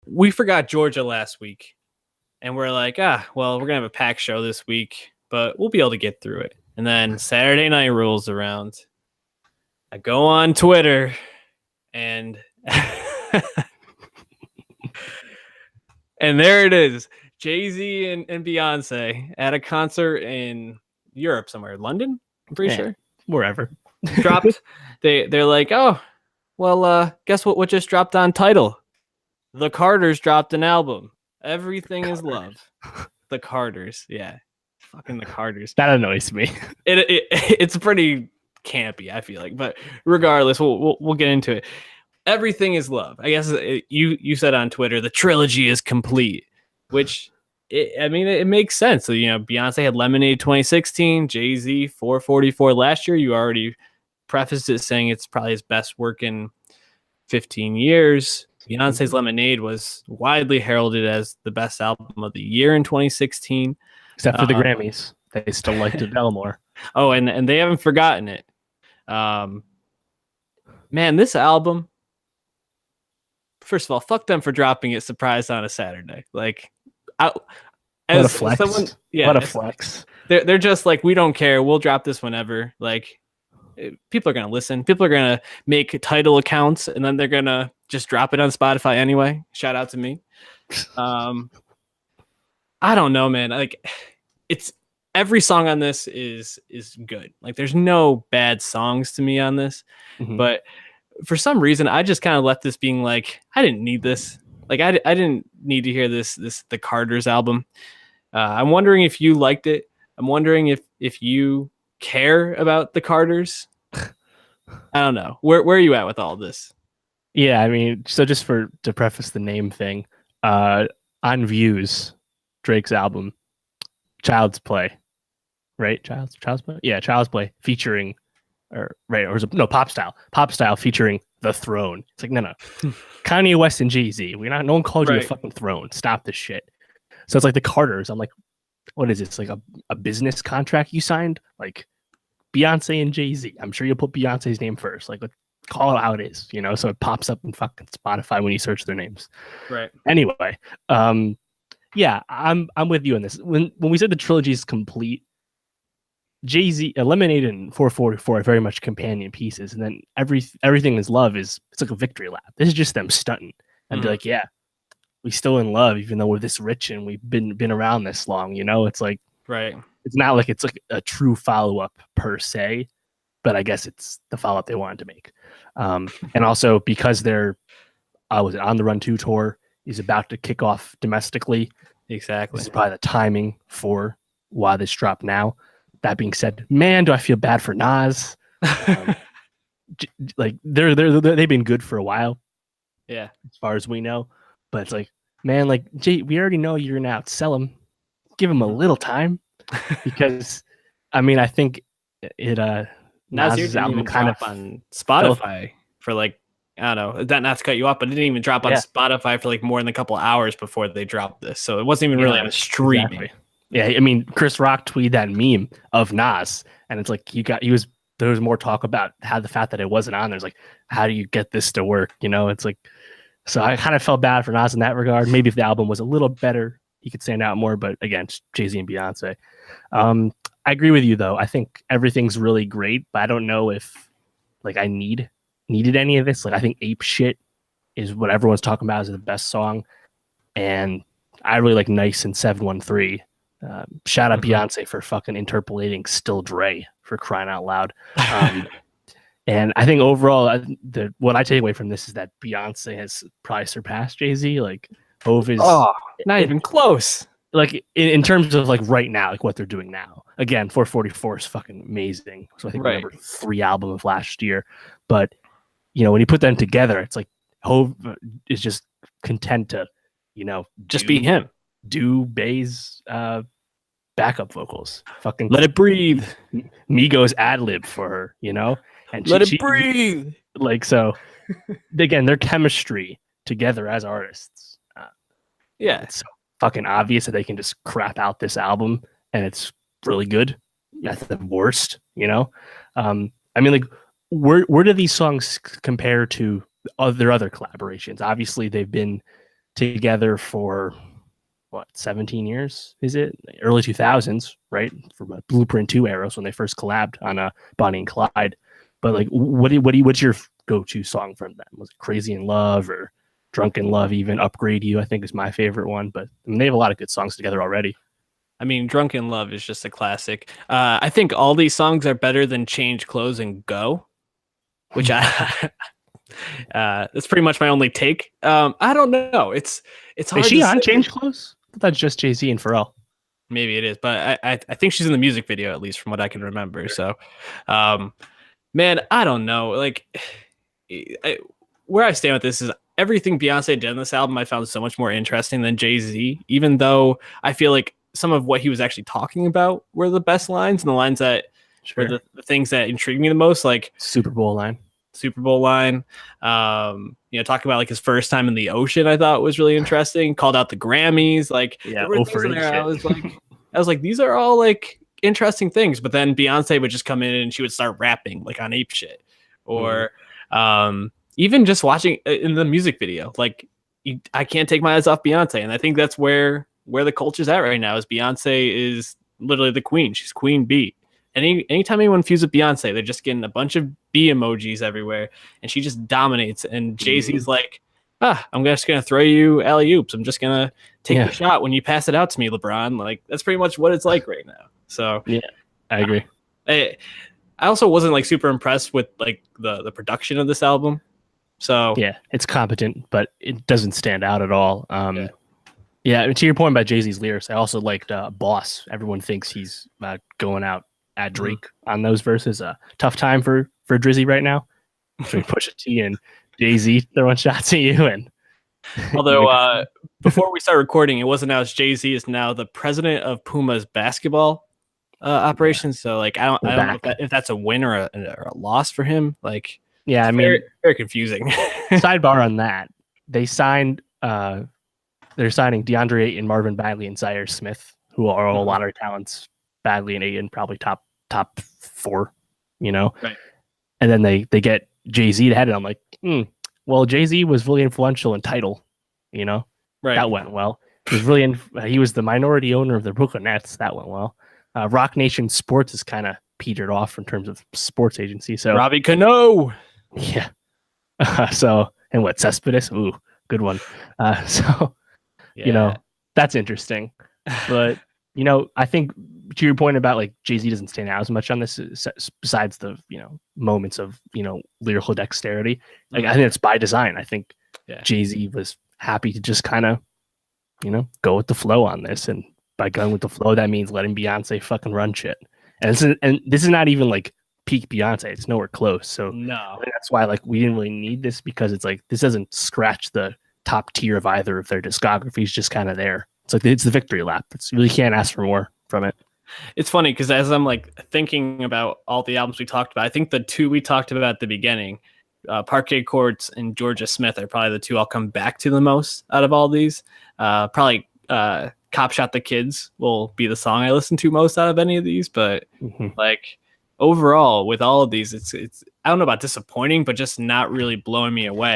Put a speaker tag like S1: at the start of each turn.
S1: we forgot Georgia last week, and we're like, well, we're gonna have a packed show this week, but we'll be able to get through it. And then Saturday night rolls around. I go on Twitter, and and there it is, Jay-Z and Beyonce at a concert in Europe somewhere, London, I'm pretty sure,
S2: wherever.
S1: dropped. They're like, oh, well, guess what just dropped on Tidal? The Carters dropped an album. Everything is love. The Carters, yeah, fucking the Carters.
S2: That annoys me.
S1: It's pretty campy, I feel like, but regardless, we'll get into it. Everything is love. I guess you said on Twitter the trilogy is complete, which it makes sense. So, Beyonce had Lemonade 2016, Jay-Z 444 last year. You already prefaced it saying it's probably his best work in 15 years. Beyonce's Lemonade was widely heralded as the best album of the year in 2016.
S2: Except for the Grammys. They still liked it more.
S1: Oh, and they haven't forgotten it. Man, this album, first of all, fuck them for dropping it surprise on a Saturday. Like,
S2: what a flex. What a flex.
S1: They're just like, we don't care. We'll drop this whenever. Like, people are going to listen. People are going to make Tidal accounts, and then they're going to just drop it on Spotify anyway. Shout out to me. I don't know, man. Like, it's every song on this is good. Like, there's no bad songs to me on this, but for some reason, I just kind of left this being like, I didn't need this. Like, I didn't need to hear the Carters album. I'm wondering if you liked it. I'm wondering if you care about the Carters. I don't know. Where are you at with all this?
S2: Yeah, I mean, so just to preface the name thing, on Views, Drake's album, Child's Play, right? Child's Play? Yeah, Child's Play featuring, Pop Style featuring The Throne. It's like, no. Kanye West and Jay-Z. No one called you a fucking throne. Stop this shit. So it's like the Carters. I'm like, what is this? Like a business contract you signed? Like Beyonce and Jay-Z. I'm sure you'll put Beyonce's name first. Like, call it how it is, so it pops up in fucking Spotify when you search their names.
S1: Right.
S2: Anyway, yeah, I'm with you on this. When we said the trilogy is complete, Jay-Z, Lemonade and 444 are very much companion pieces, and then everything is love it's like a victory lap. This is just them stunting and be like, yeah, we still in love even though we're this rich and we've been around this long. It's like, right. It's not like it's like a true follow-up per se, but I guess it's the follow-up they wanted to make. And also because they're On the Run 2 tour is about to kick off domestically.
S1: Exactly.
S2: This is probably the timing for why this dropped now. That being said, man, do I feel bad for Nas. Like they've been good for a while.
S1: Yeah.
S2: As far as we know. But it's like, man, like, Jay, we already know you're gonna outsell him. Give him a little time. Because I mean, I think Nas's album kind of
S1: on Spotify for like, I don't know, that not to cut you off, but it didn't even drop on Spotify for like more than a couple hours before they dropped this. So it wasn't even really on streaming.
S2: Exactly. Yeah, I mean, Chris Rock tweeted that meme of Nas, and it's like there was more talk about how the fact that it wasn't on. There's like, how do you get this to work? It's like, so I kind of felt bad for Nas in that regard. Maybe if the album was a little better, he could stand out more. But again, it's Jay-Z and Beyonce. I agree with you though. I think everything's really great, but I don't know if like I needed any of this. Like, I think Ape Shit is what everyone's talking about as the best song, and I really like Nice and 713. Shout out Beyonce for fucking interpolating Still Dre, for crying out loud. And I think overall, what I take away from this is that Beyonce has probably surpassed Jay-Z. Like, Hove is
S1: not even close.
S2: Like in terms of like right now, like what they're doing now. Again, 444 is fucking amazing. So I think number 3 album of last year. But when you put them together, it's like Hove is just content to,
S1: just be him.
S2: Do Bay's backup vocals. Fucking
S1: let it breathe.
S2: Migos ad-lib for her, and
S1: let it breathe.
S2: Like, so again, their chemistry together as artists. It's so fucking obvious that they can just crap out this album and it's really good. That's the worst, I mean, like, where do these songs compare to their other collaborations? Obviously, they've been together for what, 17 years? Is it early 2000s, right? From a Blueprint 2 eras when they first collabed on Bonnie and Clyde. But like, what's your go-to song from them? Was it Crazy in Love or Drunk in Love? Even Upgrade You, I think, is my favorite one. But I mean, they have a lot of good songs together already.
S1: I mean, Drunk in Love is just a classic. I think all these songs are better than Change Clothes and Go, which I that's pretty much my only take. I don't know. It's hard.
S2: Is she
S1: to
S2: on
S1: say.
S2: Change Clothes? That's just Jay-Z and Pharrell.
S1: Maybe it is, but I think she's in the music video, at least from what I can remember. So, man, I don't know. Like, where I stand with this is everything Beyonce did in this album I found so much more interesting than Jay-Z, even though I feel like some of what he was actually talking about were the best lines and the lines that were the things that intrigued me the most, like
S2: Super Bowl line.
S1: Talking about like his first time in the ocean, I thought was really interesting. Called out the Grammys, like there were things in there. I was like, these are all like interesting things. But then Beyonce would just come in and she would start rapping like on ape shit, or even just watching in the music video, like I can't take my eyes off Beyonce, and I think that's where the culture's at right now. Is Beyonce is literally the queen. She's Queen Bee. Anytime anyone fused with Beyonce, they're just getting a bunch of bee emojis everywhere, and she just dominates. And Jay-Z's like, I'm just gonna throw you alley oops. I'm just gonna take the shot when you pass it out to me, LeBron. Like that's pretty much what it's like right now. So
S2: yeah, I agree.
S1: I also wasn't like super impressed with like the production of this album. So
S2: yeah, it's competent, but it doesn't stand out at all. Yeah, to your point about Jay-Z's lyrics, I also liked Boss. Everyone thinks he's going out at Drake on those verses. Tough time for Drizzy right now. So Pusha T and Jay-Z throwing shots at you. And
S1: although before we start recording, it wasn't announced Jay-Z is now the president of Puma's basketball operations. So like I don't know if that's a win or a loss for him. Like
S2: yeah, I mean,
S1: very confusing.
S2: Sidebar on that, they're signing DeAndre Ayton, Marvin Bagley, and Zaire Smith, who are all a lot of talents. Bagley and Ayton probably top 4,
S1: right.
S2: And then they get Jay-Z to head it. I'm like, well, Jay-Z was really influential in Tidal, right? That went well. He was the minority owner of the Brooklyn Nets. That went well. Rock Nation Sports is kind of petered off in terms of sports agency. So
S1: Robbie Cano.
S2: Yeah. And what, Cespedes? Ooh, good one. That's interesting. But I think to your point about like Jay-Z doesn't stand out as much on this, besides the moments of lyrical dexterity. Like I think it's by design. I think Jay-Z was happy to just kind of go with the flow on this, and by going with the flow, that means letting Beyonce fucking run shit. And this is not even like peak Beyonce. It's nowhere close. So
S1: no,
S2: that's why like we didn't really need this, because it's like this doesn't scratch the top tier of either of their discographies. Just kind of there. It's like it's the victory lap. You really can't ask for more from it.
S1: It's funny because as I'm like thinking about all the albums we talked about, I think the two we talked about at the beginning, Parquet Courts and Georgia Smith, are probably the two I'll come back to the most out of all these. Probably Cop Shot the Kids will be the song I listen to most out of any of these. But like overall, with all of these, it's I don't know about disappointing, but just not really blowing me away.